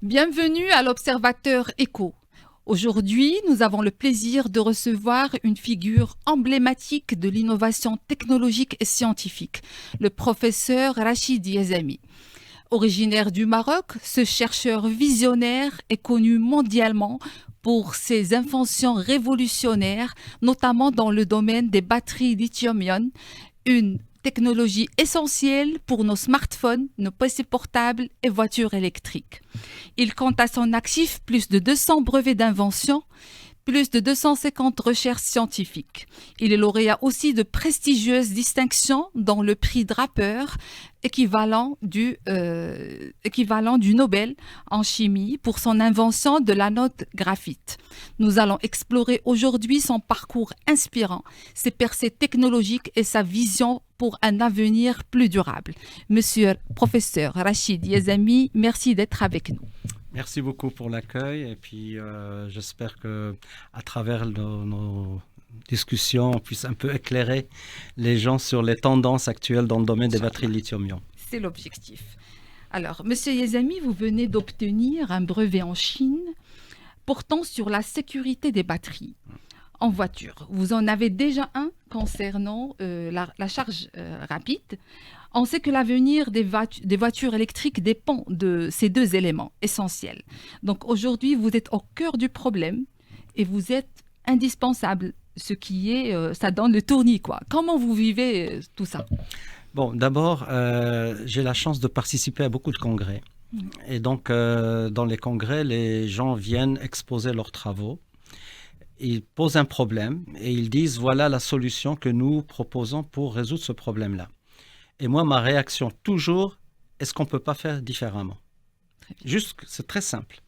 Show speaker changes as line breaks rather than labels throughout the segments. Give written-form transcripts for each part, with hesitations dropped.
Bienvenue à l'Observateur Éco. Aujourd'hui, nous avons le plaisir de recevoir une figure emblématique de l'innovation technologique et scientifique, le professeur Rachid Yazami. Originaire du Maroc, ce chercheur visionnaire est connu mondialement pour ses inventions révolutionnaires, notamment dans le domaine des batteries lithium-ion, une technologie essentielle pour nos smartphones, nos PC portables et voitures électriques. Il compte à son actif plus de 200 brevets d'invention, plus de 250 recherches scientifiques. Il est lauréat aussi de prestigieuses distinctions dont le prix Draper, équivalent du Nobel en chimie pour son invention de l'anode graphite. Nous allons explorer aujourd'hui son parcours inspirant, ses percées technologiques et sa vision pour un avenir plus durable. Monsieur professeur Rachid Yazami, merci d'être avec nous.
Merci beaucoup pour l'accueil et puis j'espère que à travers nos discussions, on puisse un peu éclairer les gens sur les tendances actuelles dans le domaine des batteries lithium-ion.
C'est l'objectif. Alors, monsieur Yazami, vous venez d'obtenir un brevet en Chine portant sur la sécurité des batteries en voiture. Vous en avez déjà un concernant la charge rapide. On sait que l'avenir des voitures électriques dépend de ces deux éléments essentiels. Donc aujourd'hui, vous êtes au cœur du problème et vous êtes indispensable, ce qui est, ça donne le tournis, quoi. Comment vous vivez tout ça?
Bon, d'abord, j'ai la chance de participer à beaucoup de congrès. Et donc, dans les congrès, les gens viennent exposer leurs travaux. Ils posent un problème et ils disent, voilà la solution que nous proposons pour résoudre ce problème-là. Et moi, ma réaction toujours, est-ce qu'on ne peut pas faire différemment? Juste, c'est très simple.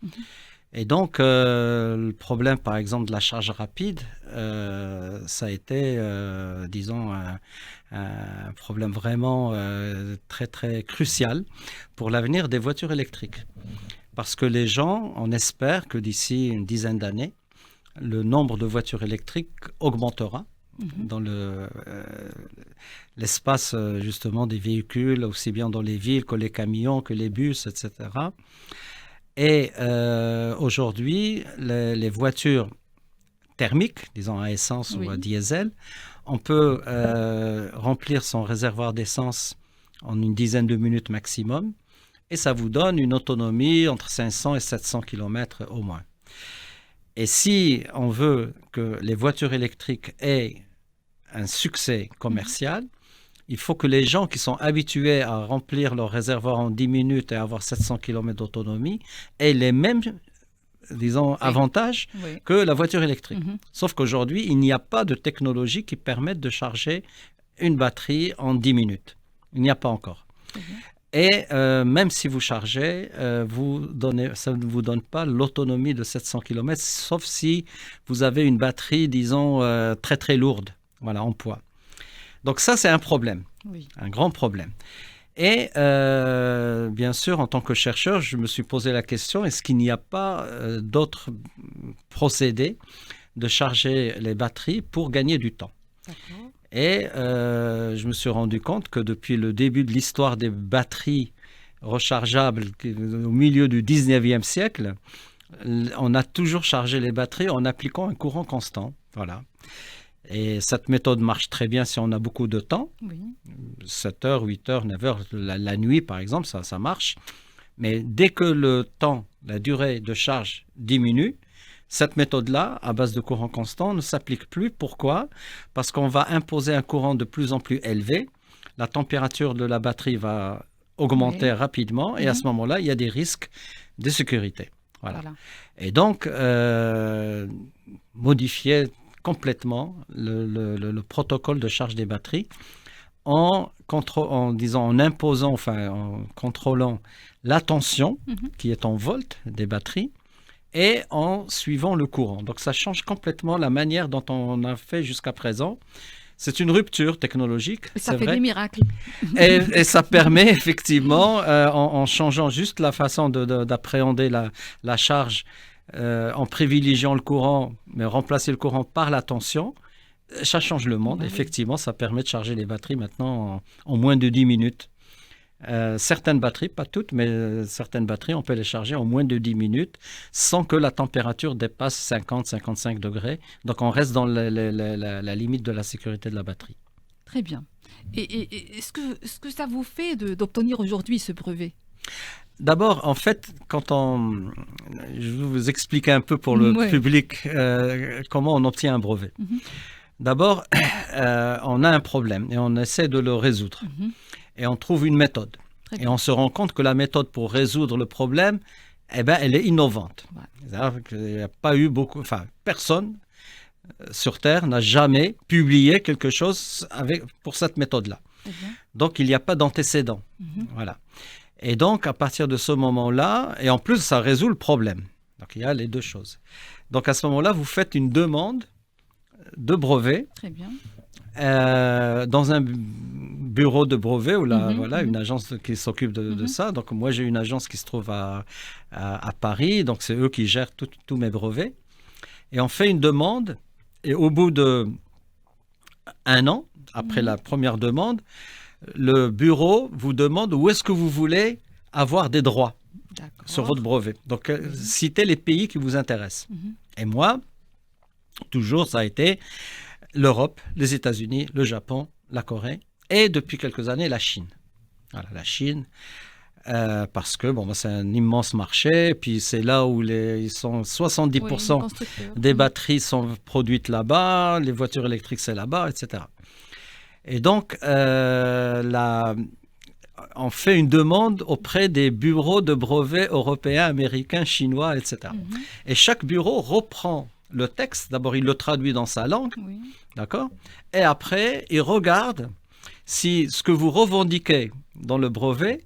Et donc, le problème, par exemple, de la charge rapide, ça a été, disons, un problème vraiment très, très crucial pour l'avenir des voitures électriques. Parce que les gens, on espère que d'ici une dizaine d'années, le nombre de voitures électriques augmentera dans l'espace justement des véhicules, aussi bien dans les villes que les camions, que les bus, etc. Et aujourd'hui, les voitures thermiques, disons à essence ou à diesel, on peut remplir son réservoir d'essence en une dizaine de minutes maximum et ça vous donne une autonomie entre 500 et 700 km au moins. Et si on veut que les voitures électriques aient un succès commercial, il faut que les gens qui sont habitués à remplir leur réservoir en 10 minutes et avoir 700 km d'autonomie aient les mêmes, disons, avantages que la voiture électrique. Sauf qu'aujourd'hui, il n'y a pas de technologie qui permette de charger une batterie en 10 minutes. Il n'y a pas encore. Et même si vous chargez, ça ne vous donne pas l'autonomie de 700 km, sauf si vous avez une batterie, disons, très très lourde, voilà, en poids. Donc ça, c'est un problème, un grand problème. Et bien sûr, en tant que chercheur, je me suis posé la question, est-ce qu'il n'y a pas d'autres procédés de charger les batteries pour gagner du temps? Et je me suis rendu compte que depuis le début de l'histoire des batteries rechargeables, au milieu du 19e siècle, on a toujours chargé les batteries en appliquant un courant constant. Voilà. Et cette méthode marche très bien si on a beaucoup de temps. 7 heures, 8 heures, 9 heures, la nuit par exemple, ça marche. Mais dès que le temps, la durée de charge diminue, cette méthode-là, à base de courant constant, ne s'applique plus. Pourquoi? Parce qu'on va imposer un courant de plus en plus élevé. La température de la batterie va augmenter rapidement et à ce moment-là, il y a des risques de sécurité. Voilà. Et donc, modifier complètement le protocole de charge des batteries en contrôlant la tension qui est en volts des batteries et en suivant le courant. Donc, ça change complètement la manière dont on a fait jusqu'à présent. C'est une rupture technologique.
Ça fait des miracles.
Et ça permet effectivement, en changeant juste la façon d'appréhender la charge, en privilégiant le courant, mais remplacer le courant par la tension, ça change le monde. Effectivement, ça permet de charger les batteries maintenant en moins de 10 minutes. Certaines batteries, pas toutes, mais certaines batteries, on peut les charger en moins de 10 minutes sans que la température dépasse 50-55 degrés. Donc, on reste dans la limite de la sécurité de la batterie.
Très bien. Et est-ce que ça vous fait d'obtenir aujourd'hui ce brevet?
D'abord, en fait, je vais vous expliquer un peu pour le public comment on obtient un brevet. D'abord, on a un problème et on essaie de le résoudre. Et on trouve une méthode. Et on se rend compte que la méthode pour résoudre le problème, elle est innovante. C'est-à-dire qu'il n'y a pas eu personne sur Terre n'a jamais publié quelque chose pour cette méthode-là. Donc, il n'y a pas d'antécédent. Voilà. Et donc, à partir de ce moment-là, et en plus, ça résout le problème. Donc, il y a les deux choses. Donc, à ce moment-là, vous faites une demande de brevet.
Très bien.
Dans un bureau de brevet ou une agence qui s'occupe de ça. Donc, moi, j'ai une agence qui se trouve à Paris. Donc, c'est eux qui gèrent tous mes brevets. Et on fait une demande. Et au bout d'1 an, après la première demande, le bureau vous demande où est-ce que vous voulez avoir des droits sur votre brevet. Donc, citez les pays qui vous intéressent. Et moi, toujours, ça a été l'Europe, les États-Unis, le Japon, la Corée et depuis quelques années, la Chine. Voilà, la Chine, parce que c'est un immense marché, puis c'est là où 70% des batteries sont produites là-bas, les voitures électriques, c'est là-bas, etc. Et donc, on fait une demande auprès des bureaux de brevets européens, américains, chinois, etc. Et chaque bureau reprend le texte. D'abord, il le traduit dans sa langue, d'accord ? Et après, il regarde si ce que vous revendiquez dans le brevet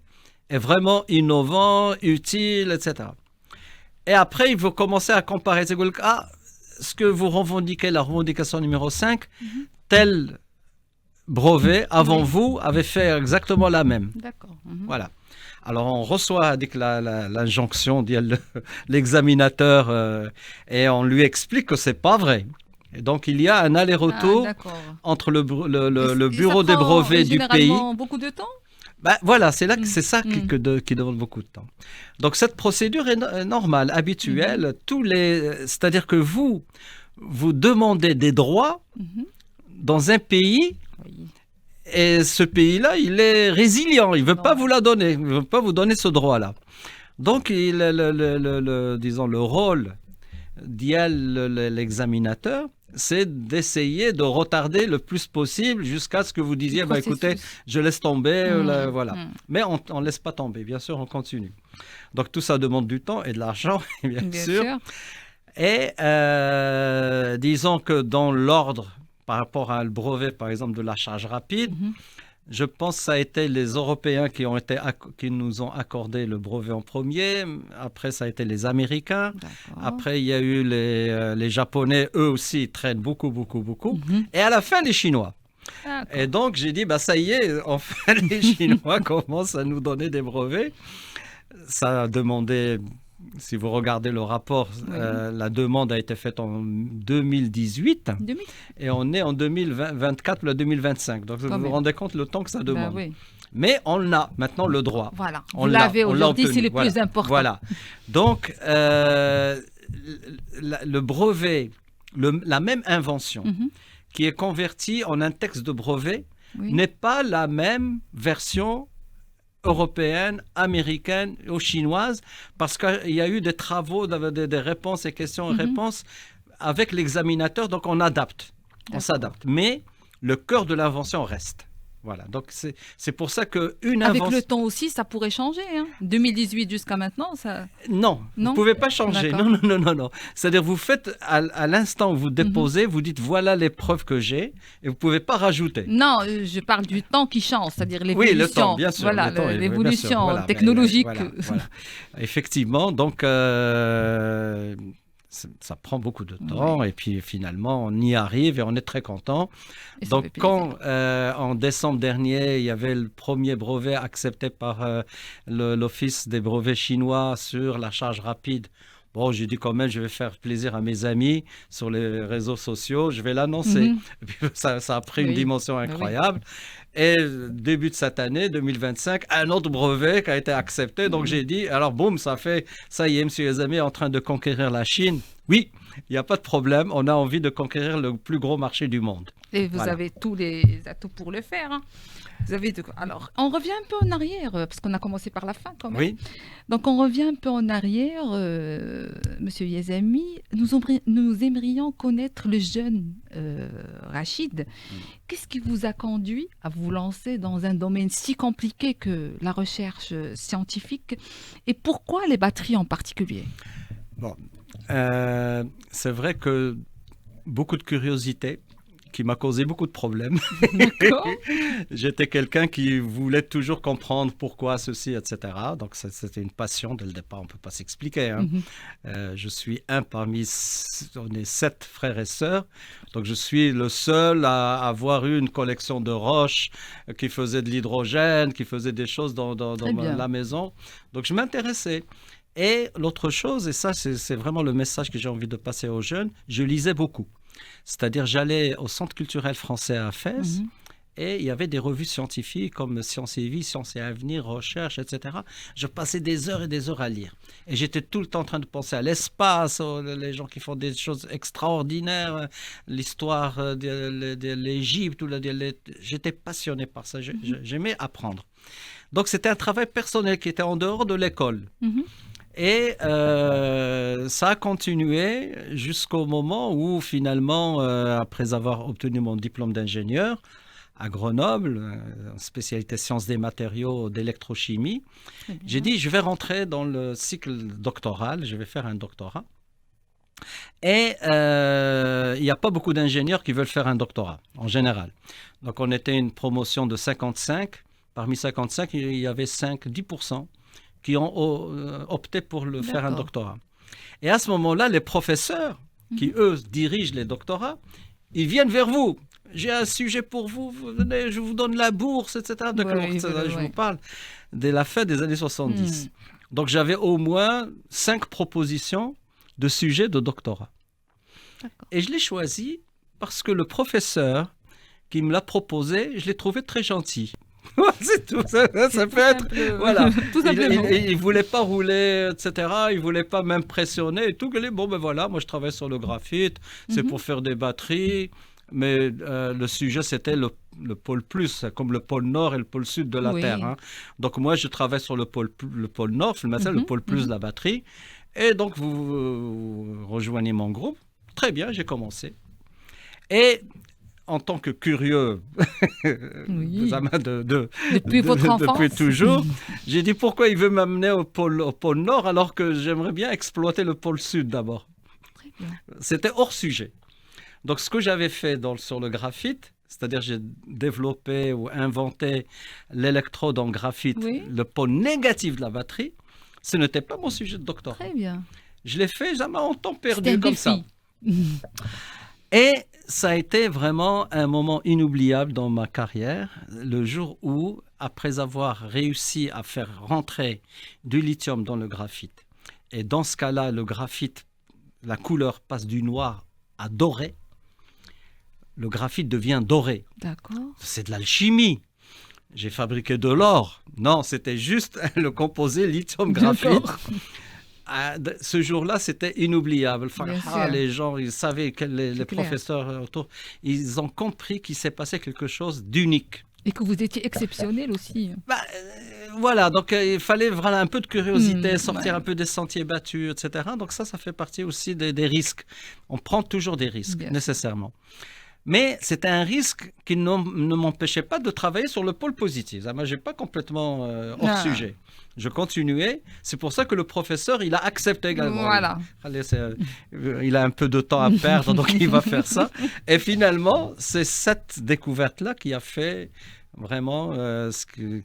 est vraiment innovant, utile, etc. Et après, il faut commencer à comparer. Ce que vous revendiquez, la revendication numéro 5, tel brevet avant vous avait fait exactement la même.
D'accord.
Voilà. Alors, on reçoit l'injonction, dit l'examinateur, et on lui explique que ce n'est pas vrai. Et donc, il y a un aller-retour entre le bureau des brevets du pays.
Généralement beaucoup de temps ?
Voilà, c'est ça qui demande beaucoup de temps. Donc, cette procédure est normale, habituelle. C'est-à-dire que vous demandez des droits dans un pays... Et ce pays-là, il est résilient, il ne veut pas vous la donner, il ne veut pas vous donner ce droit-là. Donc, le rôle l'examinateur, c'est d'essayer de retarder le plus possible jusqu'à ce que vous disiez, écoutez, je laisse tomber, voilà. Mais on ne laisse pas tomber, bien sûr, on continue. Donc, tout ça demande du temps et de l'argent, bien sûr. Et disons que dans l'ordre, par rapport à le brevet, par exemple, de la charge rapide, je pense que ça a été les Européens qui nous ont accordé le brevet en premier. Après, ça a été les Américains. Après, il y a eu les Japonais. Eux aussi, ils traînent beaucoup. Et à la fin, les Chinois. Et donc, j'ai dit, ça y est, enfin, les Chinois commencent à nous donner des brevets. Ça a demandé... Si vous regardez le rapport, la demande a été faite en 2018 et on est en 2024 ou 2025. Donc, vous vous rendez compte le temps que ça demande. Mais on a maintenant le droit.
Voilà, vous l'avez aujourd'hui, c'est le plus important.
Voilà. Donc, le brevet, la même invention qui est convertie en un texte de brevet n'est pas la même version européenne, américaine ou chinoise, parce qu'il y a eu des travaux, des réponses et questions et réponses avec l'examinateur, donc on adapte, on s'adapte. Mais le cœur de l'invention reste. Voilà, donc c'est pour ça qu'une invention...
Avec le temps aussi, ça pourrait changer. 2018 jusqu'à maintenant, ça...
Non, vous ne pouvez pas changer. Non. C'est-à-dire, vous faites, à l'instant où vous déposez, vous dites, voilà les preuves que j'ai, et vous ne pouvez pas rajouter.
Non, je parle du temps qui change, c'est-à-dire l'évolution.
Oui, le temps, bien sûr.
Voilà, l'évolution technologique.
Voilà. Effectivement, donc... ça prend beaucoup de temps et puis finalement on y arrive et on est très content. Donc quand en décembre dernier il y avait le premier brevet accepté par l'Office des brevets chinois sur la charge rapide, j'ai dit quand même je vais faire plaisir à mes amis sur les réseaux sociaux, je vais l'annoncer. Et puis, ça a pris une dimension incroyable Et début de cette année, 2025, un autre brevet qui a été accepté. Donc j'ai dit, alors boum, ça y est, monsieur Yazami est en train de conquérir la Chine. Oui, il n'y a pas de problème, on a envie de conquérir le plus gros marché du monde.
Et vous avez tous les atouts pour le faire. Hein. Alors, on revient un peu en arrière, parce qu'on a commencé par la fin quand même.
Oui.
Donc, on revient un peu en arrière. Monsieur Yazami, nous aimerions connaître le jeune Rachid. Qu'est-ce qui vous a conduit à vous lancer dans un domaine si compliqué que la recherche scientifique? Et pourquoi les batteries en particulier?
Bon, c'est vrai que beaucoup de curiosité qui m'a causé beaucoup de problèmes.
D'accord.
J'étais quelqu'un qui voulait toujours comprendre pourquoi ceci, etc. Donc, c'était une passion dès le départ, on ne peut pas s'expliquer. Hein. Je suis on est 7 frères et sœurs. Donc, je suis le seul à avoir eu une collection de roches qui faisait de l'hydrogène, qui faisait des choses dans la maison. Donc, je m'intéressais. Et l'autre chose, et ça, c'est vraiment le message que j'ai envie de passer aux jeunes, je lisais beaucoup. C'est-à-dire, j'allais au Centre culturel français à Fès et il y avait des revues scientifiques comme Sciences et Vie, Sciences et Avenir, Recherche, etc. Je passais des heures et des heures à lire. Et j'étais tout le temps en train de penser à l'espace, les gens qui font des choses extraordinaires, l'histoire de l'Égypte. J'étais passionné par ça, j'aimais apprendre. Donc, c'était un travail personnel qui était en dehors de l'école. Et ça a continué jusqu'au moment où finalement, après avoir obtenu mon diplôme d'ingénieur à Grenoble, spécialité sciences des matériaux, d'électrochimie, j'ai dit je vais rentrer dans le cycle doctoral, je vais faire un doctorat. Et il n'y a pas beaucoup d'ingénieurs qui veulent faire un doctorat en général. Donc on était une promotion de 55. Parmi 55, il y avait 10% qui ont opté pour faire un doctorat. Et à ce moment-là, les professeurs, qui eux dirigent les doctorats, ils viennent vers vous. J'ai un sujet pour vous, venez, je vous donne la bourse, etc. Je vous parle de la fin des années 70. Donc j'avais au moins 5 propositions de sujets de doctorat. Et je l'ai choisi parce que le professeur qui me l'a proposé, je l'ai trouvé très gentil. C'est tout, ça peut être. Voilà. Il ne voulait pas rouler, etc. Il ne voulait pas m'impressionner et tout. Bon, ben voilà, moi je travaille sur le graphite, c'est pour faire des batteries. Mais le sujet, c'était le pôle plus, comme le pôle nord et le pôle sud de la Terre. Hein. Donc moi, je travaille sur le pôle nord, le pôle plus de la batterie. Et donc, vous rejoignez mon groupe. Très bien, j'ai commencé. Et en tant que curieux, depuis toujours, j'ai dit pourquoi il veut m'amener au pôle Nord alors que j'aimerais bien exploiter le pôle Sud d'abord. C'était hors sujet. Donc ce que j'avais fait sur le graphite, c'est-à-dire j'ai développé ou inventé l'électrode en graphite, le pôle négatif de la batterie, ce n'était pas mon sujet de doctorat.
Très bien.
Je l'ai fait jamais en temps perdu comme ça. Et ça a été vraiment un moment inoubliable dans ma carrière, le jour où, après avoir réussi à faire rentrer du lithium dans le graphite, et dans ce cas-là, le graphite, la couleur passe du noir à doré, le graphite devient doré.
D'accord.
C'est de l'alchimie. J'ai fabriqué de l'or. Non, c'était juste le composé lithium-graphite. Ce jour-là, c'était inoubliable. Les gens, ils savaient que les professeurs autour, ils ont compris qu'il s'est passé quelque chose d'unique.
Et que vous étiez exceptionnel aussi.
Voilà, donc il fallait un peu de curiosité, sortir un peu des sentiers battus, etc. Donc ça fait partie aussi des risques. On prend toujours des risques, nécessairement. Mais c'était un risque qui ne m'empêchait pas de travailler sur le pôle positif. Moi, je n'ai pas complètement hors sujet. Je continuais. C'est pour ça que le professeur, il a accepté également.
Voilà.
Il a un peu de temps à perdre, donc il va faire ça. Et finalement, c'est cette découverte-là qui a fait vraiment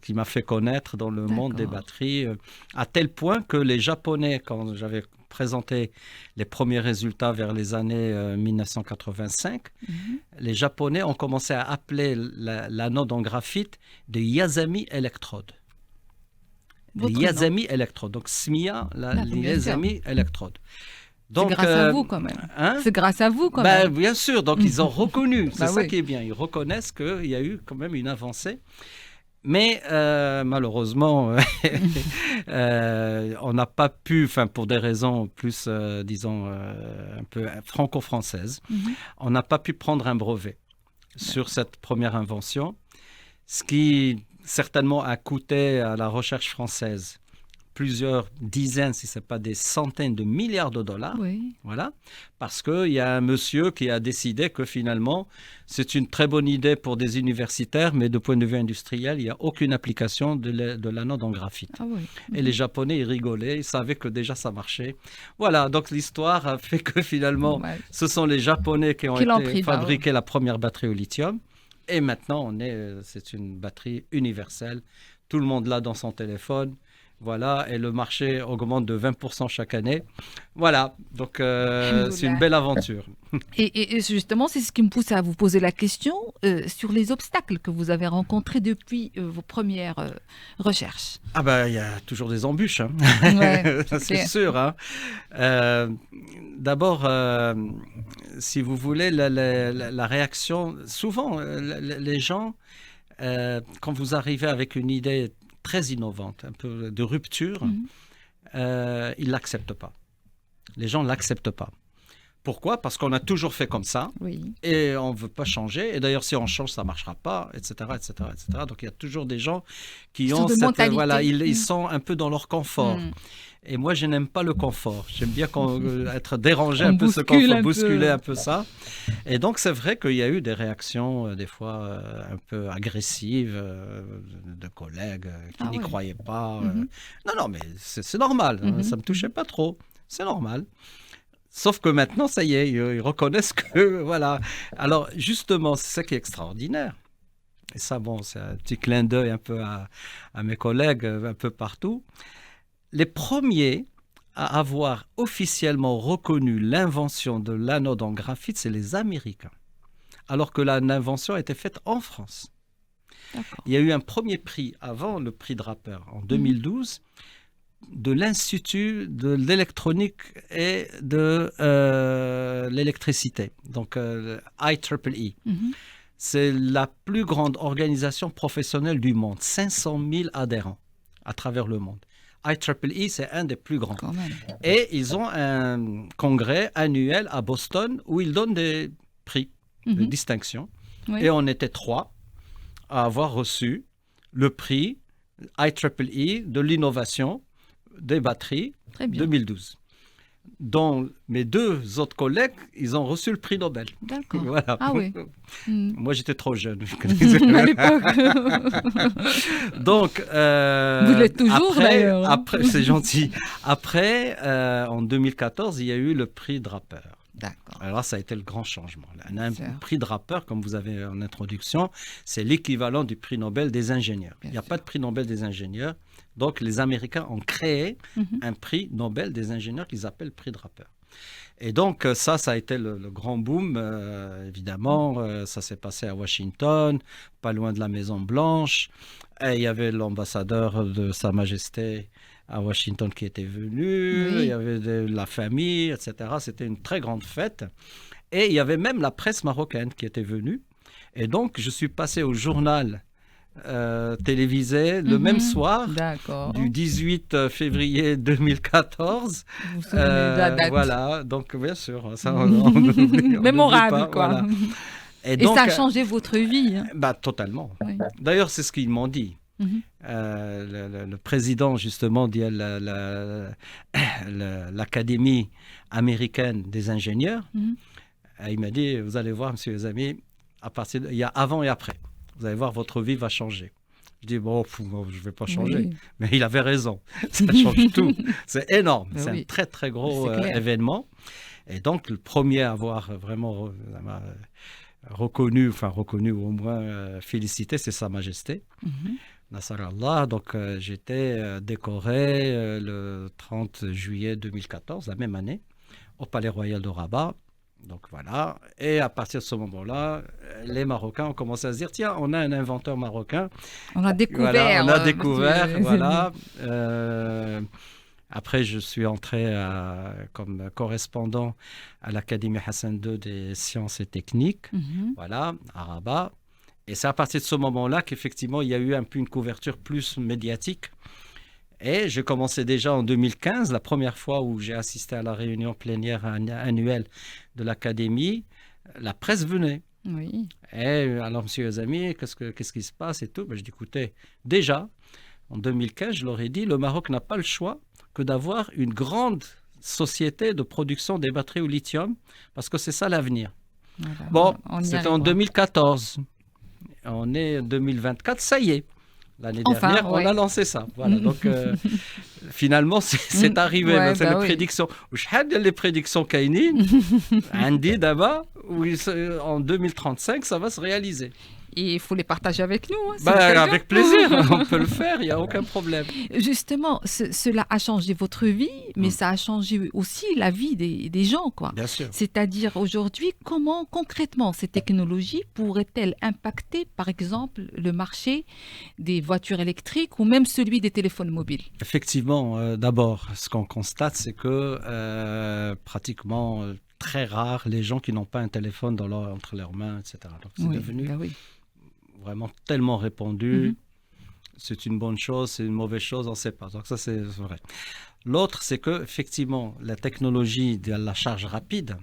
qui m'a fait connaître dans le monde des batteries, à tel point que les Japonais, quand j'avais présenté les premiers résultats vers les années 1985, les Japonais ont commencé à appeler l'anode en graphite des Yazami électrodes. Des Yazami électrodes. Donc SMIA, les Yazami électrodes.
Donc, c'est grâce à vous quand même.
Hein?
C'est grâce à vous quand même.
Bien sûr, donc ils ont reconnu, c'est ça
oui.
qui est bien, ils reconnaissent qu'il y a eu quand même une avancée. Mais malheureusement, on n'a pas pu, pour des raisons plus, disons, un peu franco-françaises, on n'a pas pu prendre un brevet sur cette première invention, ce qui certainement a coûté à la recherche française plusieurs dizaines, si ce n'est pas des centaines de milliards de dollars.
Oui.
Voilà. Parce qu'il y a un monsieur qui a décidé que finalement, c'est une très bonne idée pour des universitaires, mais de point de vue industriel, il n'y a aucune application de l'anode en graphite.
Ah oui.
Et les Japonais, ils rigolaient, ils savaient que déjà ça marchait. Voilà, donc l'histoire a fait que finalement, ce sont les Japonais qui ont fabriqué la première batterie au lithium. Et maintenant, c'est une batterie universelle. Tout le monde l'a dans son téléphone. Voilà, et le marché augmente de 20% chaque année. Voilà, donc c'est une belle aventure.
Et justement, c'est ce qui me pousse à vous poser la question sur les obstacles que vous avez rencontrés depuis vos premières recherches.
Ah il y a toujours des embûches, hein.
Ouais,
c'est sûr. Hein. D'abord, si vous voulez, la réaction, souvent, les gens, quand vous arrivez avec une idée très innovante, un peu de rupture, ils ne l'acceptent pas. Les gens ne l'acceptent pas. Pourquoi? Parce qu'on a toujours fait comme ça, et on ne veut pas changer. Et d'ailleurs, si on change, ça ne marchera pas, etc., etc., etc. Donc, il y a toujours des gens qui ont cette... Voilà, ils sont un peu dans leur confort. Et moi, je n'aime pas le confort. J'aime bien être dérangé un peu ce confort, bousculer un peu ça. Et donc, c'est vrai qu'il y a eu des réactions, des fois, un peu agressives de collègues qui n'y croyaient pas. Non, mais c'est normal. Ça ne me touchait pas trop. C'est normal. Sauf que maintenant, ça y est, ils reconnaissent que, voilà. Alors, justement, c'est ça qui est extraordinaire. Et ça, c'est un petit clin d'œil un peu à mes collègues un peu partout. Les premiers à avoir officiellement reconnu l'invention de l'anode en graphite, c'est les Américains. Alors que l'invention a été faite en France. D'accord. Il y a eu un premier prix avant le prix Draper, en 2012, de l'Institut de l'électronique et de l'électricité, donc IEEE. C'est la plus grande organisation professionnelle du monde, 500 000 adhérents à travers le monde. IEEE, c'est un des plus grands. Et ils ont un congrès annuel à Boston où ils donnent des prix de distinction. Et on était 3 à avoir reçu le prix IEEE de l'innovation des batteries 2012. Dont mes 2 autres collègues, ils ont reçu le prix Nobel.
D'accord.
Voilà.
Ah oui.
Moi, j'étais trop jeune.
À l'époque.
Donc,
vous l'êtes toujours d'ailleurs.
Après, c'est gentil. Après, en 2014, il y a eu le prix Draper.
D'accord.
Alors là, ça a été le grand changement. Un prix Draper, comme vous avez en introduction, c'est l'équivalent du prix Nobel des ingénieurs. Il n'y a pas de prix Nobel des ingénieurs. Donc, les Américains ont créé un prix Nobel des ingénieurs qu'ils appellent prix Draper. Et donc, ça a été le grand boom, évidemment. Ça s'est passé à Washington, pas loin de la Maison-Blanche. Et il y avait l'ambassadeur de Sa Majesté à Washington qui était venu. Il y avait la famille, etc. C'était une très grande fête. Et il y avait même la presse marocaine qui était venue. Et donc, je suis passé au journal télévisé le même soir du 18 février 2014.
Vous vous souvenez de la date.
Voilà, donc bien sûr, ça
mémorable, quoi.
Voilà.
Et ça a changé votre vie.
Totalement. Oui. D'ailleurs, c'est ce qu'ils m'ont dit. Le président, justement, de l'Académie américaine des ingénieurs, il m'a dit, vous allez voir, monsieur les amis, il y a avant et après. Vous allez voir, votre vie va changer. Je dis, je ne vais pas changer. Mais il avait raison. Ça change tout. C'est énorme. C'est un très, très gros événement. Et donc, le premier à avoir vraiment reconnu ou au moins félicité, c'est Sa Majesté. Nasser Allah. Donc, j'étais décoré le 30 juillet 2014, la même année, au Palais Royal de Rabat. Donc voilà, et à partir de ce moment-là, les Marocains ont commencé à se dire, tiens, on a un inventeur marocain.
On a découvert.
Voilà, on a découvert, voilà. Après, je suis entré comme correspondant à l'Académie Hassan II des sciences et techniques, voilà, à Rabat. Et c'est à partir de ce moment-là qu'effectivement, il y a eu un peu une couverture plus médiatique. Et j'ai commencé déjà en 2015, la première fois où j'ai assisté à la réunion plénière annuelle de l'Académie. La presse venait.
Oui.
Et alors, monsieur Azami, qu'est-ce qui se passe et tout? Ben, je dis, écoutez, déjà, en 2015, je leur ai dit, le Maroc n'a pas le choix que d'avoir une grande société de production des batteries au lithium, parce que c'est ça l'avenir.
Voilà,
Bon,
on y
c'était en
arrivera.
2014. On est en 2024, ça y est. L'année
Enfin,
dernière,
ouais.
on a lancé ça. Voilà, donc finalement, c'est arrivé.
Ouais,
C'est
bah
les
oui.
prédictions. Les prédictions Kainin, Andy d'abord, en 2035, ça va se réaliser.
Et il faut les partager avec nous. Hein, c'est
Bah,
l'occasion.
avec plaisir, on peut le faire, il n'y a aucun problème.
Justement, cela a changé votre vie, mais ça a changé aussi la vie des gens, quoi.
Bien sûr.
C'est-à-dire aujourd'hui, comment concrètement ces technologies pourraient-elles impacter, par exemple, le marché des voitures électriques ou même celui des téléphones mobiles?
Effectivement, d'abord, ce qu'on constate, c'est que pratiquement très rare les gens qui n'ont pas un téléphone entre leurs mains, etc. Donc c'est devenu
bah oui.
vraiment tellement répandu. C'est une bonne chose, c'est une mauvaise chose, on ne sait pas. Donc ça, c'est vrai. L'autre, c'est que effectivement, la technologie de la charge rapide,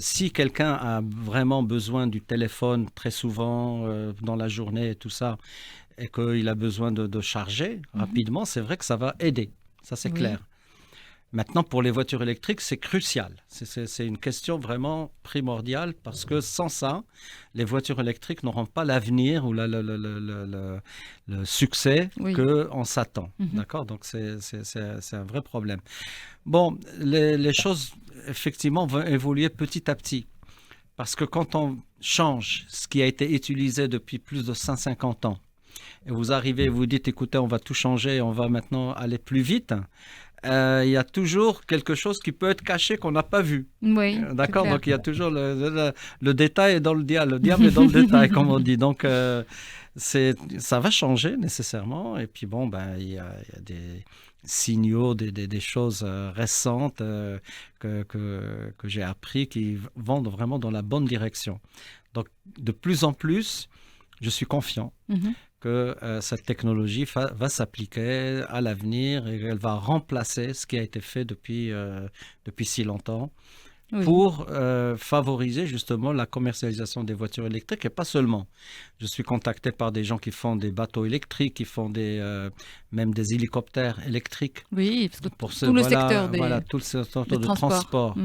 si quelqu'un a vraiment besoin du téléphone très souvent dans la journée et tout ça, et qu'il a besoin de charger rapidement, c'est vrai que ça va aider. Ça, c'est clair. Maintenant, pour les voitures électriques, c'est crucial. C'est une question vraiment primordiale parce que sans ça, les voitures électriques n'auront pas l'avenir ou le succès qu'on s'attend. D'accord? Donc, c'est un vrai problème. Bon, les choses, effectivement, vont évoluer petit à petit. Parce que quand on change ce qui a été utilisé depuis plus de 150 ans, et vous arrivez et vous dites, écoutez, on va tout changer, on va maintenant aller plus vite, il y a toujours quelque chose qui peut être caché qu'on n'a pas vu.
Oui,
d'accord, donc il y a toujours le détail est dans le diable est dans le détail, comme on dit. Donc ça va changer nécessairement. Et puis bon, il y a des signaux, des choses récentes que j'ai appris qui vont vraiment dans la bonne direction. Donc de plus en plus, je suis confiant que cette technologie va s'appliquer à l'avenir et qu'elle va remplacer ce qui a été fait depuis si longtemps pour favoriser justement la commercialisation des voitures électriques et pas seulement. Je suis contacté par des gens qui font des bateaux électriques, qui font même des hélicoptères électriques.
Oui, parce que tout le secteur
tout le secteur de transport,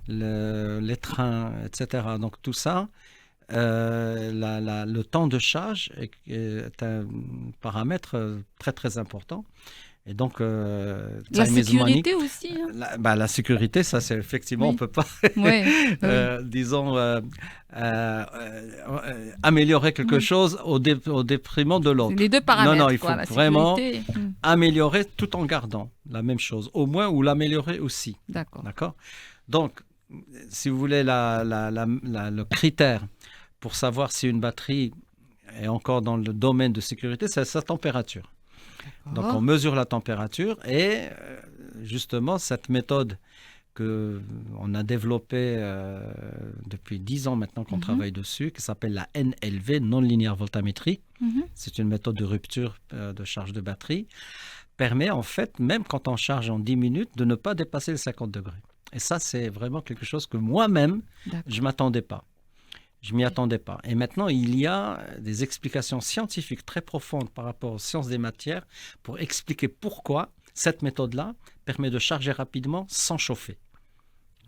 les trains, etc. Donc tout ça, le temps de charge est un paramètre très très important. Et donc,
la sécurité aussi. Hein.
La sécurité, ça c'est effectivement, on ne peut pas, disons, améliorer quelque chose au détriment de l'autre.
Les deux paramètres.
Non, il faut vraiment améliorer tout en gardant la même chose, au moins, ou l'améliorer aussi. D'accord. Donc, si vous voulez, le critère pour savoir si une batterie est encore dans le domaine de sécurité, c'est sa température. Donc, on mesure la température et justement, cette méthode qu'on a développée depuis 10 ans maintenant qu'on travaille dessus, qui s'appelle la NLV, non-linéaire voltammétrie, c'est une méthode de rupture de charge de batterie, permet en fait, même quand on charge en 10 minutes, de ne pas dépasser les 50 degrés. Et ça, c'est vraiment quelque chose que moi-même, je ne m'attendais pas. Je ne m'y attendais pas. Et maintenant, il y a des explications scientifiques très profondes par rapport aux sciences des matières pour expliquer pourquoi cette méthode-là permet de charger rapidement sans chauffer.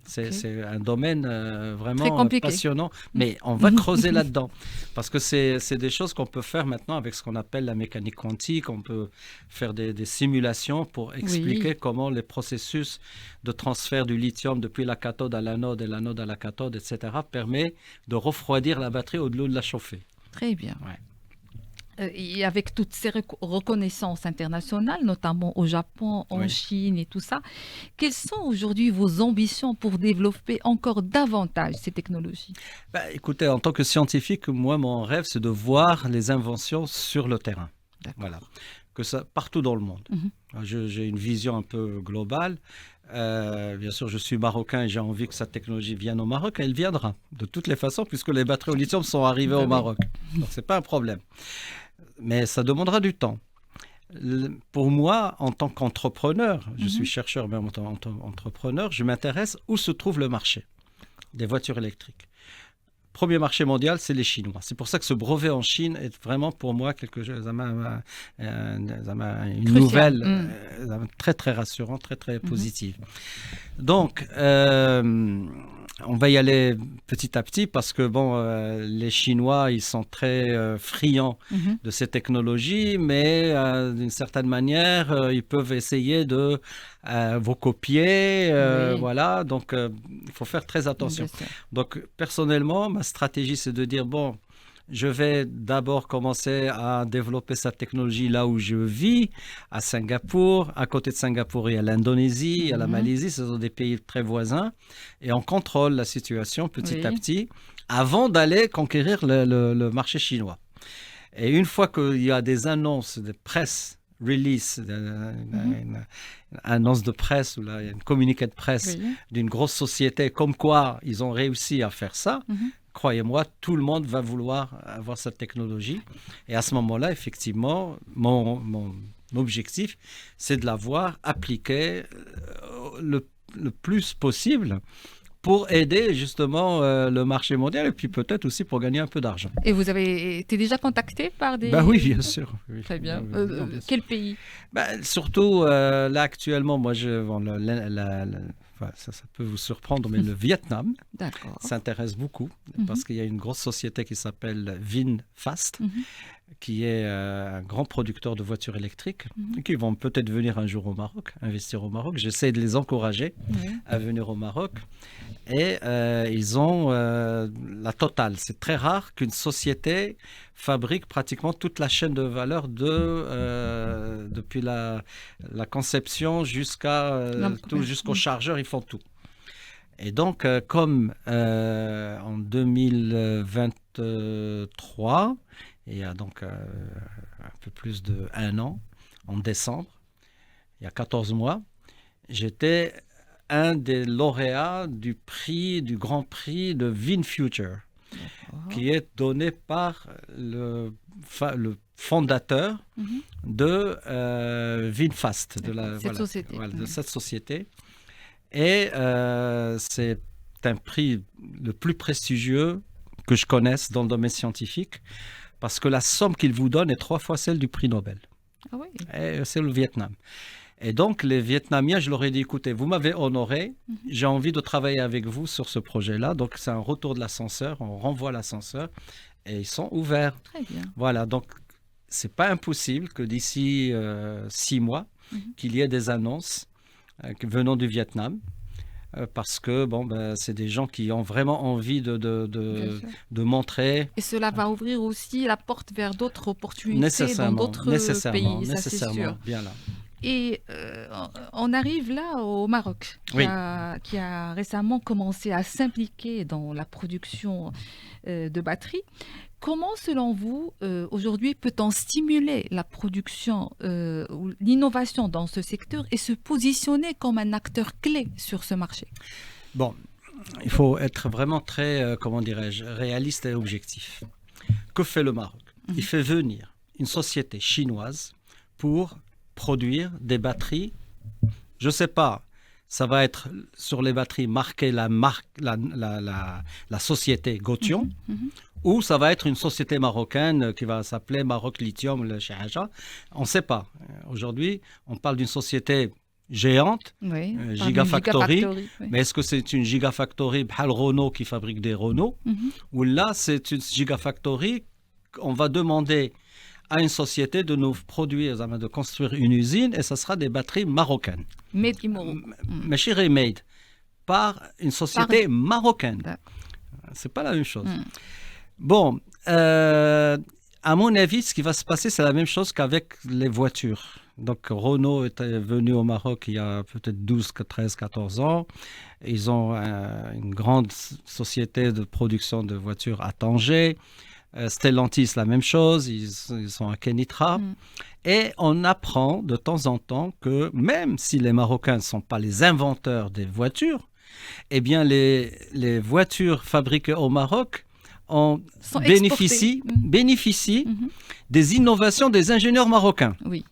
C'est un domaine vraiment passionnant, mais on va creuser là-dedans parce que c'est des choses qu'on peut faire maintenant avec ce qu'on appelle la mécanique quantique. On peut faire des simulations pour expliquer comment les processus de transfert du lithium depuis la cathode à l'anode et l'anode à la cathode, etc., permet de refroidir la batterie au lieu de la chauffer.
Très bien. Et avec toutes ces reconnaissances internationales, notamment au Japon, en Chine et tout ça, quelles sont aujourd'hui vos ambitions pour développer encore davantage ces technologies?
Écoutez, en tant que scientifique, moi, mon rêve, c'est de voir les inventions sur le terrain. Voilà. que ça partout dans le monde. J'ai une vision un peu globale. Bien sûr, je suis marocain et j'ai envie que cette technologie vienne au Maroc. Elle viendra de toutes les façons puisque les batteries au lithium sont arrivées au Maroc. Donc, ce n'est pas un problème. Mais ça demandera du temps. Pour moi, en tant qu'entrepreneur, je suis chercheur, mais en tant qu'entrepreneur, je m'intéresse où se trouve le marché des voitures électriques. Premier marché mondial, c'est les Chinois. C'est pour ça que ce brevet en Chine est vraiment pour moi quelque chose, une nouvelle très très rassurante, très très positive. Donc, on va y aller petit à petit parce que les Chinois, ils sont très friands de ces technologies, mais d'une certaine manière, ils peuvent essayer de vous copier. Voilà, donc il faut faire très attention. Donc, personnellement, ma stratégie, c'est de dire, je vais d'abord commencer à développer cette technologie là où je vis, à Singapour. À côté de Singapour, il y a l'Indonésie, il y a la Malaisie, ce sont des pays très voisins. Et on contrôle la situation petit à petit avant d'aller conquérir le marché chinois. Et une fois qu'il y a des annonces de presse, release, une annonce de presse ou une communiqué de presse d'une grosse société, comme quoi ils ont réussi à faire ça, croyez-moi, tout le monde va vouloir avoir cette technologie. Et à ce moment-là, effectivement, mon objectif, c'est de l'avoir appliquée le plus possible pour aider justement le marché mondial et puis peut-être aussi pour gagner un peu d'argent.
Et vous avez été déjà contacté par des...
Oui, bien sûr. Oui.
Très bien. Quel pays?
Surtout, là actuellement, moi, ça peut vous surprendre, mais le Vietnam s'intéresse beaucoup parce qu'il y a une grosse société qui s'appelle VinFast, qui est un grand producteur de voitures électriques, qui vont peut-être venir un jour au Maroc, investir au Maroc. J'essaie de les encourager à venir au Maroc. Et ils ont la totale. C'est très rare qu'une société fabrique pratiquement toute la chaîne de valeur depuis la conception jusqu'au chargeur, ils font tout. Et donc, comme en 2023, il y a donc un peu plus d'1 an, en décembre, il y a 14 mois, j'étais un des lauréats du Grand Prix de VinFuture, qui est donné par le fondateur de VinFast, de cette société. Et c'est un prix le plus prestigieux que je connaisse dans le domaine scientifique, parce que la somme qu'il vous donne est 3 fois celle du prix Nobel.
Ah oui.
Et c'est le Vietnam. Et donc, les Vietnamiens, je leur ai dit, écoutez, vous m'avez honoré, j'ai envie de travailler avec vous sur ce projet-là. Donc, c'est un retour de l'ascenseur, on renvoie l'ascenseur et ils sont ouverts.
Très bien.
Voilà, donc, c'est pas impossible que d'ici 6 mois, qu'il y ait des annonces venant du Vietnam. Parce que c'est des gens qui ont vraiment envie de montrer.
Et cela va ouvrir aussi la porte vers d'autres opportunités dans d'autres pays, ça c'est sûr.
Bien là.
Et on arrive là au Maroc, qui a récemment commencé à s'impliquer dans la production de batteries. Comment, selon vous, aujourd'hui, peut-on stimuler la production ou l'innovation dans ce secteur et se positionner comme un acteur clé sur ce marché?
Il faut être vraiment très, réaliste et objectif. Que fait le Maroc? Il fait venir une société chinoise pour produire des batteries. Je ne sais pas, ça va être sur les batteries marqué la société Gotion, ou ça va être une société marocaine qui va s'appeler Maroc Lithium, le Shahaja. On ne sait pas. Aujourd'hui, on parle d'une société géante, Gigafactory. Mais est-ce que c'est une Gigafactory bhal Renault qui fabrique des Renault, ou là, c'est une Gigafactory, on va demander à une société de nous produire, de construire une usine, et ça sera des batteries marocaines.
Made in Morocco.
Mais made par une société marocaine. C'est pas la même chose. À mon avis, ce qui va se passer, c'est la même chose qu'avec les voitures. Donc, Renault est venu au Maroc il y a peut-être 12, 13, 14 ans. Ils ont une grande société de production de voitures à Tanger. Stellantis, la même chose, ils sont à Kenitra. Et on apprend de temps en temps que même si les Marocains ne sont pas les inventeurs des voitures, eh bien les voitures fabriquées au Maroc bénéficient des innovations des ingénieurs marocains.
Oui.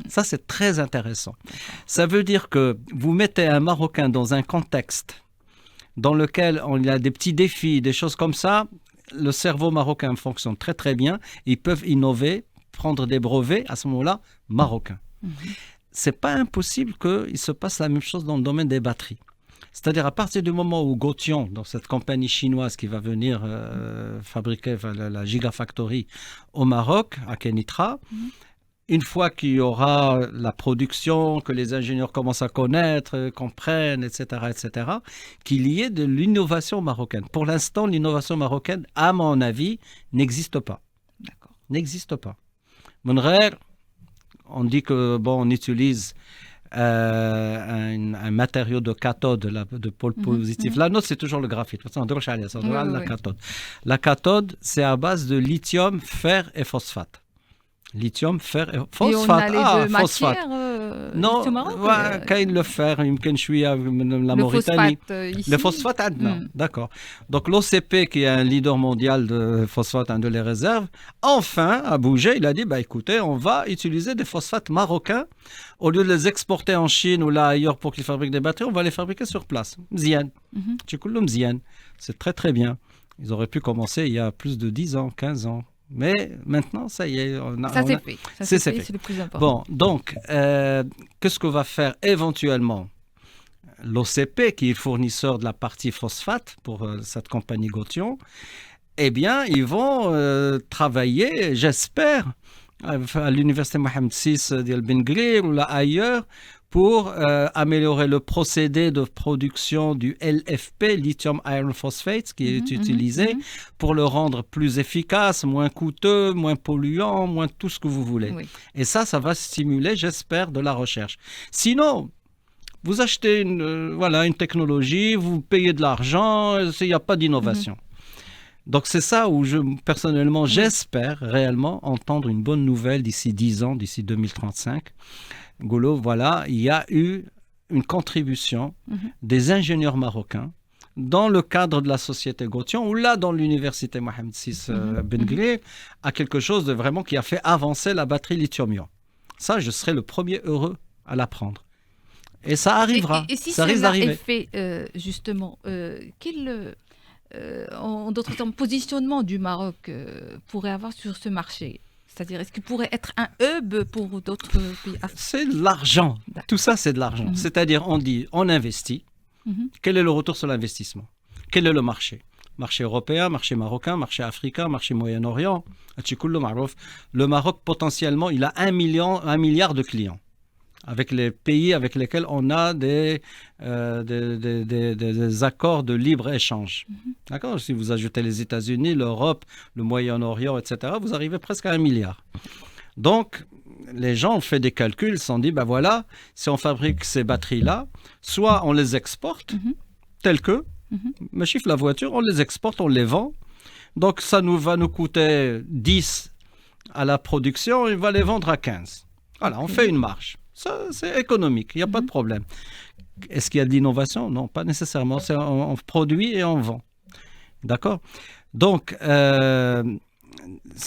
Ça, c'est très intéressant. Ça veut dire que vous mettez un Marocain dans un contexte dans lequel il y a des petits défis, des choses comme ça. Le cerveau marocain fonctionne très très bien. Ils peuvent innover, prendre des brevets à ce moment-là marocains. C'est pas impossible qu'il se passe la même chose dans le domaine des batteries. C'est-à-dire à partir du moment où Gotion, dans cette compagnie chinoise qui va venir fabriquer la Gigafactory au Maroc, à Kenitra, une fois qu'il y aura la production, que les ingénieurs commencent à connaître, comprennent, etc., qu'il y ait de l'innovation marocaine. Pour l'instant, l'innovation marocaine, à mon avis, n'existe pas.
D'accord.
N'existe pas. Monrer, on dit que on utilise un matériau de cathode, de pôle positif. La note, c'est toujours le graphite. Cathode. La cathode, c'est à base de lithium, fer et phosphate. Lithium, fer et phosphate.
Et on a les deux
phosphate.
Matières
non,
au Maroc,
quand le fer, la Mauritanie. Le phosphate, d'accord. Donc l'OCP, qui est un leader mondial de phosphate, un de les réserves, enfin a bougé. Il a dit, écoutez, on va utiliser des phosphates marocains. Au lieu de les exporter en Chine ou là ailleurs pour qu'ils fabriquent des batteries, on va les fabriquer sur place. Mzian. C'est très très bien. Ils auraient pu commencer il y a plus de 10 ans, 15 ans. Mais maintenant, ça y est.
C'est fait. C'est le plus important.
Bon, donc, qu'est-ce que va faire éventuellement l'OCP, qui est fournisseur de la partie phosphate pour cette compagnie Gotion? Eh bien, ils vont travailler, j'espère, à l'université Mohamed VI d'El Ben Grir ou là ailleurs, pour améliorer le procédé de production du LFP, Lithium Iron Phosphate, qui est utilisé, pour le rendre plus efficace, moins coûteux, moins polluant, moins tout ce que vous voulez. Oui. Et ça va stimuler, j'espère, de la recherche. Sinon, vous achetez une technologie, vous payez de l'argent, il n'y a pas d'innovation. Donc c'est ça où personnellement, j'espère réellement entendre une bonne nouvelle d'ici 10 ans, d'ici 2035. Golo, voilà, il y a eu une contribution des ingénieurs marocains dans le cadre de la société Gotion ou là dans l'université Mohamed VI Ben Glir à quelque chose de vraiment qui a fait avancer la batterie lithium-ion. Ça, je serai le premier heureux à l'apprendre. Et ça arrivera.
Et si
ça risque d'arriver.
Est fait justement, en d'autres termes, positionnement du Maroc pourrait avoir sur ce marché? C'est-à-dire, est-ce qu'il pourrait être un hub pour d'autres pays africains?
C'est de l'argent. Tout ça, c'est de l'argent. C'est-à-dire, on dit, on investit. Quel est le retour sur l'investissement? Quel est le marché? Marché européen, marché marocain, marché africain, marché Moyen-Orient. Le Maroc, potentiellement, il a 1 milliard de clients. Avec les pays avec lesquels on a des accords de libre-échange. D'accord? Si vous ajoutez les États-Unis, l'Europe, le Moyen-Orient, etc., vous arrivez presque à 1 milliard. Donc, les gens ont fait des calculs, ils se sont dit, voilà, si on fabrique ces batteries-là, soit on les exporte, telles que, mais chiffre la voiture, on les exporte, on les vend. Donc, ça va nous coûter 10 à la production, et on va les vendre à 15. Voilà, on fait une marge. Ça, c'est économique, il n'y a pas de problème. Est-ce qu'il y a de l'innovation? Non, pas nécessairement. On produit et on vend. D'accord? Donc,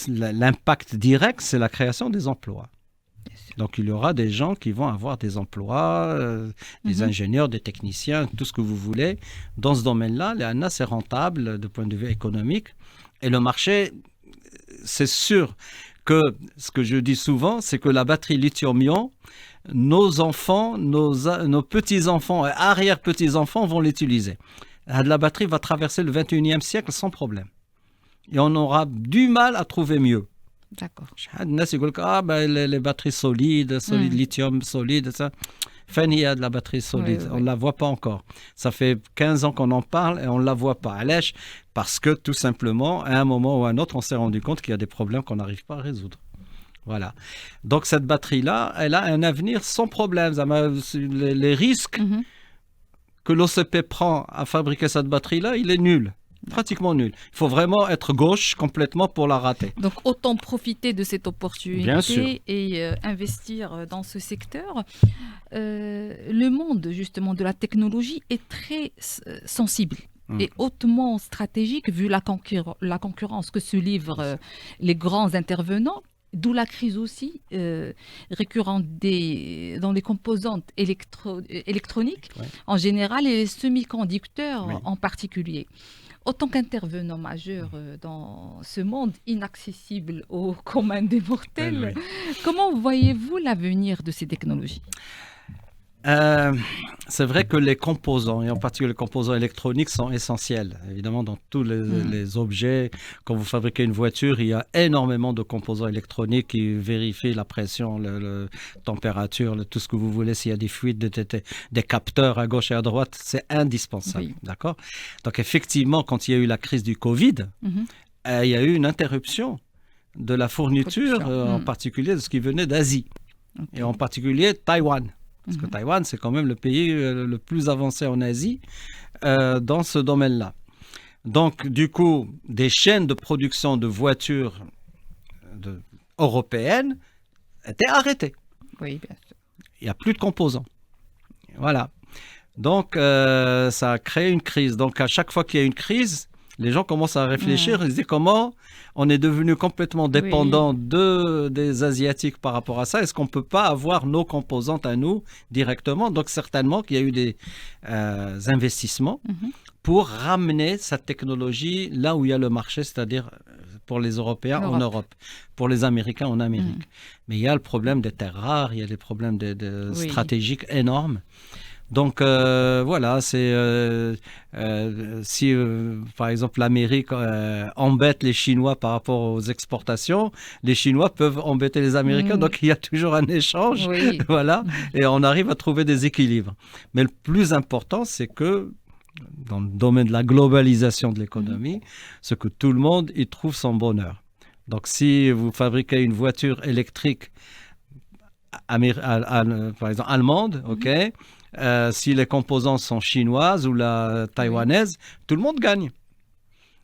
l'impact direct, c'est la création des emplois. Donc, il y aura des gens qui vont avoir des emplois, des ingénieurs, des techniciens, tout ce que vous voulez. Dans ce domaine-là, l'ANA, c'est rentable de point de vue économique. Et le marché, c'est sûr que ce que je dis souvent, c'est que la batterie lithium-ion, nos enfants, nos petits-enfants et arrière-petits-enfants vont l'utiliser. La batterie va traverser le 21e siècle sans problème. Et on aura du mal à trouver mieux.
D'accord.
Les batteries solides, lithium solide, ça. Il y a de la batterie solide, on ne la voit pas encore. Ça fait 15 ans qu'on en parle et on ne la voit pas. Parce que tout simplement, à un moment ou à un autre, on s'est rendu compte qu'il y a des problèmes qu'on n'arrive pas à résoudre. Voilà. Donc cette batterie-là, elle a un avenir sans problème. Les risques que l'OCP prend à fabriquer cette batterie-là, il est nul. Pratiquement nul. Il faut vraiment être gauche complètement pour la rater.
Donc, autant profiter de cette
Bien sûr.
opportunité et investir dans ce secteur. Le monde, justement, de la technologie est très sensible et hautement stratégique vu la concurrence que se livrent les grands intervenants. D'où la crise aussi récurrente dans les composantes électroniques en général et les semi-conducteurs en particulier. Autant qu'intervenant majeur dans ce monde inaccessible aux communs des mortels, comment voyez-vous l'avenir de ces technologies ?
C'est vrai que les composants, et en particulier les composants électroniques, sont essentiels. Évidemment, dans tous les objets, quand vous fabriquez une voiture, il y a énormément de composants électroniques qui vérifient la pression, la température, tout ce que vous voulez. S'il y a des fuites, des capteurs à gauche et à droite, c'est indispensable.
Oui.
D'accord ? Donc effectivement, quand il y a eu la crise du Covid, il y a eu une interruption de la fourniture, en particulier de ce qui venait d'Asie, et en particulier Taïwan. Parce que Taïwan, c'est quand même le pays le plus avancé en Asie dans ce domaine-là. Donc, du coup, des chaînes de production de voitures européennes étaient arrêtées.
Oui, bien sûr.
Il n'y a plus de composants. Voilà. Donc, ça a créé une crise. Donc, à chaque fois qu'il y a une crise, les gens commencent à réfléchir, ils se disent comment on est devenu complètement dépendant des Asiatiques par rapport à ça. Est-ce qu'on ne peut pas avoir nos composantes à nous directement ? Donc certainement qu'il y a eu des investissements pour ramener cette technologie là où il y a le marché, c'est-à-dire pour les Européens en Europe, pour les Américains en Amérique. Mais il y a le problème des terres rares, il y a des problèmes stratégiques énormes. Donc voilà, c'est si par exemple l'Amérique embête les Chinois par rapport aux exportations, les Chinois peuvent embêter les Américains, donc il y a toujours un échange, voilà, et on arrive à trouver des équilibres. Mais le plus important, c'est que dans le domaine de la globalisation de l'économie, c'est que tout le monde y trouve son bonheur. Donc si vous fabriquez une voiture électrique, par exemple allemande, si les composants sont chinoises ou taïwanaises, tout le monde gagne.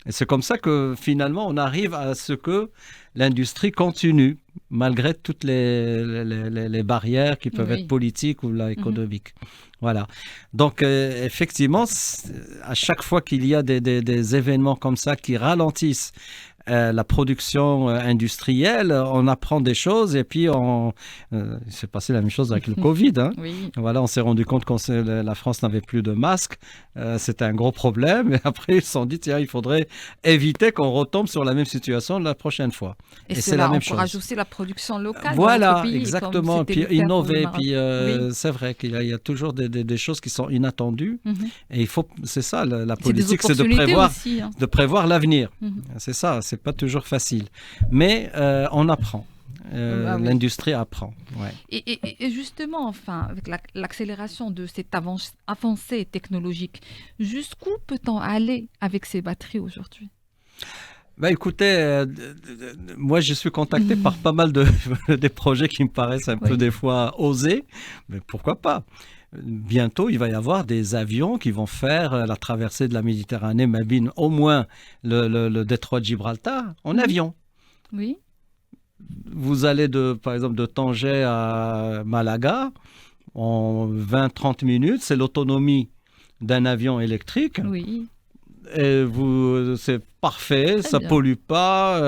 Et c'est comme ça que finalement on arrive à ce que l'industrie continue, malgré toutes les barrières qui peuvent être politiques ou économiques. Voilà. Donc effectivement, à chaque fois qu'il y a des événements comme ça qui ralentissent la production industrielle, on apprend des choses et puis il s'est passé la même chose avec le Covid. Voilà, on s'est rendu compte que la France n'avait plus de masques, c'était un gros problème et après ils se sont dit tiens, il faudrait éviter qu'on retombe sur la même situation la prochaine fois.
Et c'est la même chose. Encourage aussi la production locale.
Voilà,
dans notre pays,
exactement. Puis innover, puis c'est vrai qu'il y a toujours des choses qui sont inattendues et c'est ça la politique, c'est de prévoir l'avenir. C'est ça, c'est pas toujours facile, mais on apprend. L'industrie apprend.
Et justement, enfin, avec l'accélération de cette avancée technologique, jusqu'où peut-on aller avec ces batteries aujourd'hui ?
Écoutez, moi je suis contacté par pas mal des projets qui me paraissent un peu des fois osés, mais pourquoi pas ? Bientôt, il va y avoir des avions qui vont faire la traversée de la Méditerranée, même au moins le détroit de Gibraltar, en avion.
Oui.
Vous allez par exemple de Tanger à Malaga en 20-30 minutes, c'est l'autonomie d'un avion électrique.
Oui.
Et c'est parfait, ça ne pollue pas,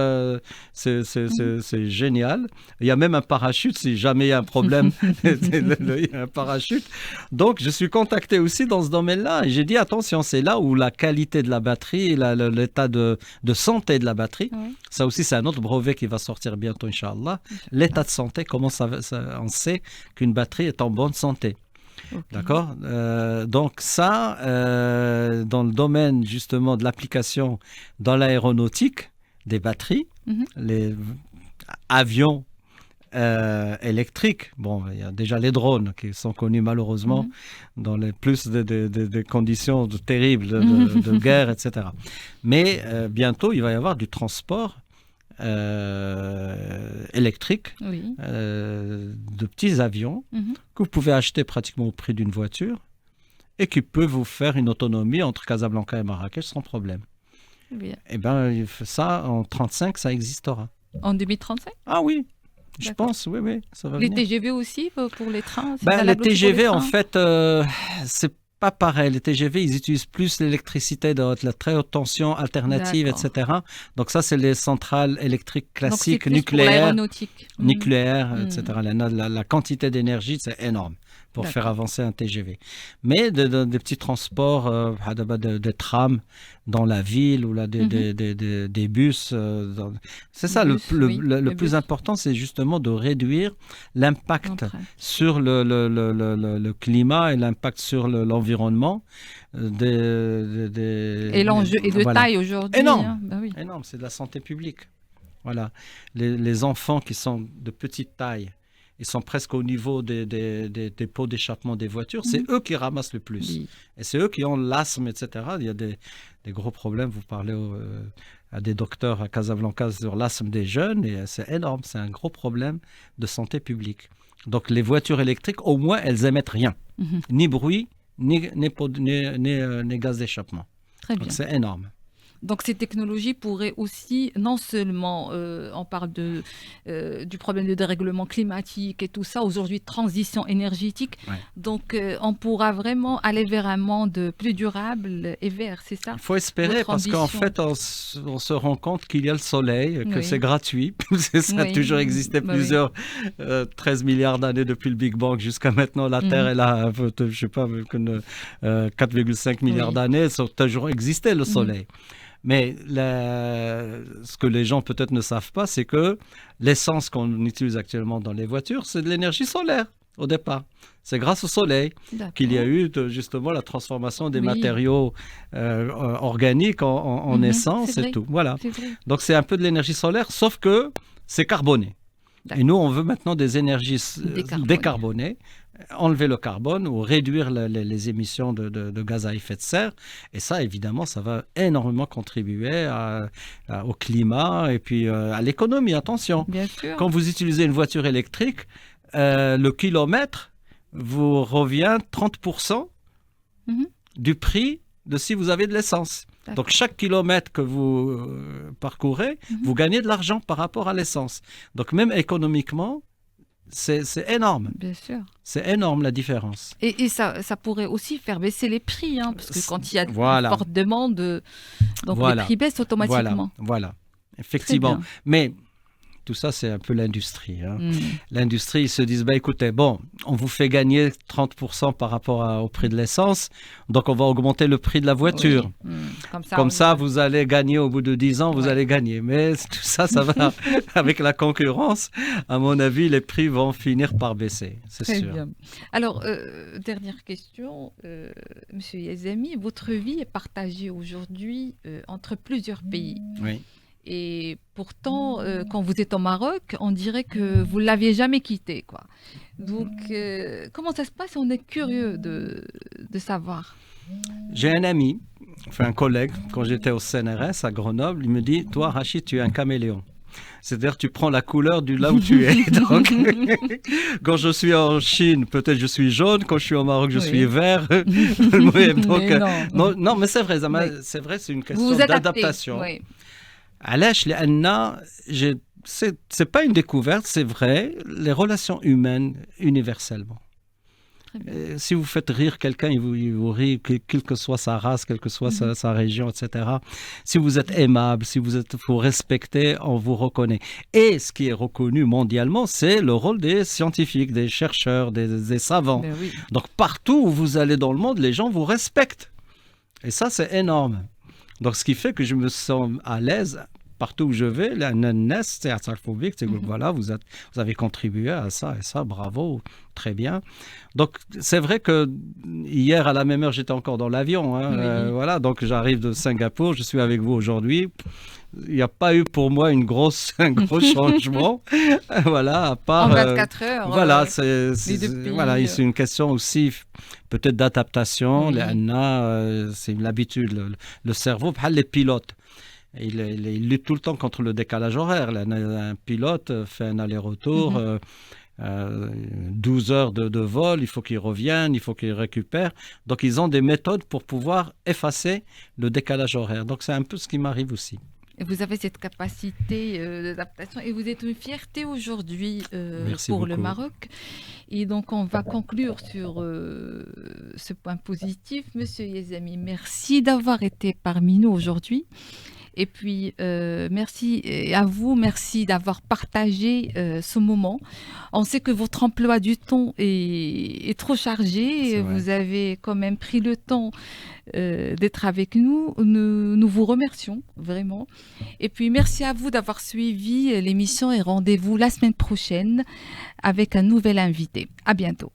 c'est génial. Il y a même un parachute, si jamais il y a un problème, il y a un parachute. Donc, je suis contacté aussi dans ce domaine-là. Et j'ai dit, attention, c'est là où la qualité de la batterie, l'état de santé de la batterie, ça aussi, c'est un autre brevet qui va sortir bientôt, Inch'Allah. L'état de santé, comment on sait qu'une batterie est en bonne santé. D'accord. Donc ça, dans le domaine justement de l'application dans l'aéronautique, des batteries, les avions électriques, bon, il y a déjà les drones qui sont connus malheureusement dans les plus des conditions terribles de guerre, etc. Mais bientôt, il va y avoir du transport électrique, de petits avions que vous pouvez acheter pratiquement au prix d'une voiture et qui peuvent vous faire une autonomie entre Casablanca et Marrakech sans problème.
Bien.
Eh bien, ça, en 35, ça existera.
En 2035?
Ah oui, je
D'accord.
pense, oui, oui, ça va
Les
venir.
TGV aussi pour les trains? C'est
Ben, les
valable aussi pour les
TGV, en
trains?
fait, c'est pas pareil. Les TGV, ils utilisent plus l'électricité de la très haute tension alternative,
D'accord.
etc. Donc ça, c'est les centrales électriques
Donc c'est
classiques,
plus pour
nucléaires,
l'aéronautique.
etc. La quantité d'énergie, c'est énorme pour faire
D'accord.
avancer un TGV. Mais des petits transports, des trams dans la ville ou là,
Mhm.
des bus, c'est ça
Bus, oui,
le
le
plus
bus
important, c'est justement de réduire l'impact
d'empreinte.
sur le climat et l'impact sur l'environnement.
Et l'enjeu est de
Voilà.
taille aujourd'hui,
Énorme,
hein. Ben oui.
énorme, c'est de la santé publique. Voilà. Les enfants qui sont de petite taille, ils sont presque au niveau des pots d'échappement des voitures, c'est
Mhm.
eux qui ramassent le plus.
Oui.
Et c'est eux qui ont l'asthme, etc. Il y a des gros problèmes. Vous parlez à des docteurs à Casablanca sur l'asthme des jeunes, et c'est énorme. C'est un gros problème de santé publique. Donc les voitures électriques, au moins, elles émettent rien.
Mhm.
Ni bruit, ni gaz d'échappement.
Très
Donc
bien.
c'est énorme.
Donc ces technologies pourraient aussi, non seulement on parle du problème de dérèglement climatique et tout ça, aujourd'hui transition énergétique,
Ouais.
donc on pourra vraiment aller vers un monde plus durable et vert, c'est ça?
Il faut espérer
Votre
parce qu'en
ambition.
fait, on se rend compte qu'il y a le soleil, que
Oui.
c'est gratuit. Ça a
Oui.
toujours existé
Bah oui.
plusieurs 13 milliards d'années depuis le Big Bang jusqu'à maintenant. La Terre
Mhm.
est là, je sais pas, 4,5 milliards
Oui.
d'années. Ça a toujours existé le
Mhm.
soleil. Mais ce que les gens peut-être ne savent pas, c'est que l'essence qu'on utilise actuellement dans les voitures, c'est de l'énergie solaire au départ. C'est grâce au soleil qu'il y a
D'accord.
eu justement la transformation des
Oui.
matériaux organiques en
Mhm.
essence
C'est
et
vrai.
tout. Voilà.
C'est vrai.
Donc c'est un peu de l'énergie solaire, sauf que c'est carboné. Et
D'accord.
nous, on veut maintenant des énergies
Décarboné.
décarbonées, enlever le carbone ou réduire les émissions de gaz à effet de serre. Et ça, évidemment, ça va énormément contribuer au climat et puis à l'économie. Attention,
Bien sûr.
quand vous utilisez une voiture électrique, le kilomètre vous revient 30%
Mhm.
du prix de si vous avez de l'essence.
D'accord.
Donc chaque kilomètre que vous parcourez,
Mhm.
vous gagnez de l'argent par rapport à l'essence. Donc même économiquement, c'est énorme.
Bien sûr.
C'est énorme la différence.
Et ça pourrait aussi faire baisser les prix, hein, parce que quand il y a une
Voilà,
forte demande, donc les
voilà,
prix baissent automatiquement.
voilà.
Très
Effectivement.
bien.
Mais tout ça, c'est un peu l'industrie. Hein.
Mm.
L'industrie, ils se disent, bah, écoutez, bon, on vous fait gagner 30% par rapport au prix de l'essence, donc on va augmenter le prix de la voiture.
Oui. Mm.
Comme ça,
on-
vous allez gagner au bout de 10 ans, vous
Ouais.
allez gagner. Mais tout ça, ça va avec la concurrence. À mon avis, les prix vont finir par baisser, c'est
Très
sûr.
bien. Alors, dernière question, Monsieur Yazami, votre vie est partagée aujourd'hui entre plusieurs pays.
Oui.
Et pourtant, quand vous êtes au Maroc, on dirait que vous ne l'aviez jamais quitté, quoi. Donc, comment ça se passe? On est curieux de savoir.
J'ai un ami, enfin un collègue, quand j'étais au CNRS à Grenoble, il me dit, toi, Rachid, tu es un caméléon. C'est-à-dire, tu prends la couleur du là où tu es. Donc, quand je suis en Chine, peut-être je suis jaune. Quand je suis au Maroc, je
Oui.
suis vert. Oui, donc,
Mais non.
non, mais c'est vrai,
Oui.
c'est vrai, c'est une
Vous
question
vous adaptez.
d'adaptation.
Oui.
علاش لأن c'est pas une découverte, c'est vrai, les relations humaines universellement.
Très bien.
Si vous faites rire quelqu'un, il vous rit, quelle que soit sa race, quelle que soit sa région, etc. Si vous êtes aimable, si vous respectez, on vous reconnaît. Et ce qui est reconnu mondialement, c'est le rôle des scientifiques, des chercheurs, des savants.
Ben oui.
Donc partout où vous allez dans le monde, les gens vous respectent. Et ça, c'est énorme. Donc ce qui fait que je me sens à l'aise partout où je vais. Voilà, vous avez contribué à ça et ça, bravo, très bien. Donc c'est vrai que hier à la même heure, j'étais encore dans l'avion. Hein,
Oui.
voilà, donc j'arrive de Singapour, je suis avec vous aujourd'hui. Il n'y a pas eu pour moi un gros changement. Voilà, à part.
En 24 heures.
Voilà,
les deux pays,
voilà, c'est une question aussi peut-être d'adaptation.
Oui.
C'est l'habitude. Le cerveau, les pilotes. Il lutte tout le temps contre le décalage horaire. Un pilote fait un aller-retour 12 heures de vol, il faut qu'ils reviennent, il faut qu'ils récupèrent. Donc, ils ont des méthodes pour pouvoir effacer le décalage horaire. Donc, c'est un peu ce qui m'arrive aussi.
Et vous avez cette capacité d'adaptation et vous êtes une fierté aujourd'hui pour le Maroc. Et donc, on va conclure sur ce point positif. Monsieur Yazami, merci d'avoir été parmi nous aujourd'hui. Et puis, merci à vous, merci d'avoir partagé ce moment. On sait que votre emploi du temps est trop chargé. Vous avez quand même pris le temps d'être avec nous. Nous vous remercions vraiment. Et puis, merci à vous d'avoir suivi l'émission et rendez-vous la semaine prochaine avec un nouvel invité. À bientôt.